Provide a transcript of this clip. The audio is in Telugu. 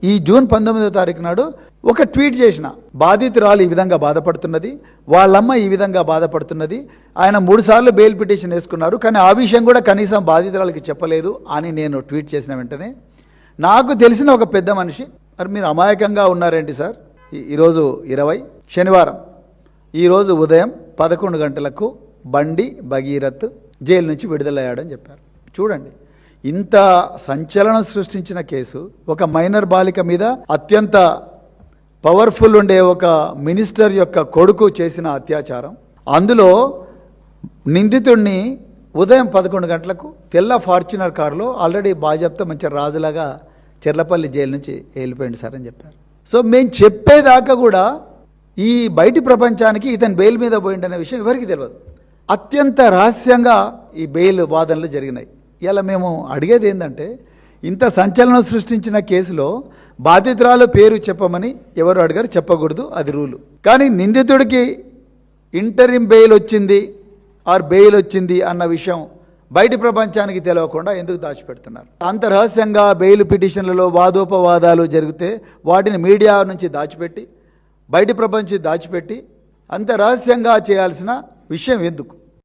ఈ జూన్ 19వ తారీఖు నాడు ఒక ట్వీట్ చేసిన, బాధితురాలు ఈ విధంగా బాధపడుతున్నది, వాళ్ళమ్మ ఈ విధంగా బాధపడుతున్నది, ఆయన 3 సార్లు బెయిల్ పిటిషన్ వేసుకున్నారు, కానీ ఆ విషయం కూడా కనీసం బాధితురాలకి చెప్పలేదు అని నేను ట్వీట్ చేసిన వెంటనే నాకు తెలిసిన ఒక పెద్ద మనిషి, మరి మీరు అమాయకంగా ఉన్నారేంటి సార్, ఈరోజు 20 శనివారం, ఈరోజు ఉదయం 11 గంటలకు బండి భగీరథ్ జైలు నుంచి విడుదలయ్యాడని చెప్పారు. చూడండి, ఇంత సంచలనం సృష్టించిన కేసు, ఒక మైనర్ బాలిక మీద అత్యంత పవర్ఫుల్ ఉండే ఒక మినిస్టర్ యొక్క కొడుకు చేసిన అత్యాచారం, అందులో నిందితుడిని ఉదయం 11 గంటలకు తెల్ల ఫార్చునర్ కారులో ఆల్రెడీ బాజాప్తా మంచి రాజులాగా చెర్లపల్లి జైలు నుంచి వెళ్ళిపోయింది సార్ అని చెప్పారు. సో మేము చెప్పేదాకా కూడా ఈ బయటి ప్రపంచానికి ఇతను బెయిల్ మీద పోయిందనే విషయం ఎవరికి తెలియదు. అత్యంత రహస్యంగా ఈ బెయిల్ వాదనలు జరిగినాయి. ఇలా మేము అడిగేది ఏంటంటే, ఇంత సంచలనం సృష్టించిన కేసులో బాధితురాలు పేరు చెప్పమని ఎవరు అడిగారు, చెప్పకూడదు, అది రూలు. కానీ నిందితుడికి ఇంటరిం బెయిల్ వచ్చింది ఆర్ బెయిల్ వచ్చింది అన్న విషయం బయటి ప్రపంచానికి తెలియకుండా ఎందుకు దాచిపెడుతున్నారు? అంత రహస్యంగా బెయిల్ పిటిషన్లలో వాదోపవాదాలు జరిగితే వాటిని మీడియా నుంచి దాచిపెట్టి, బయటి ప్రపంచం దాచిపెట్టి అంత రహస్యంగా చేయాల్సిన విషయం ఎందుకు?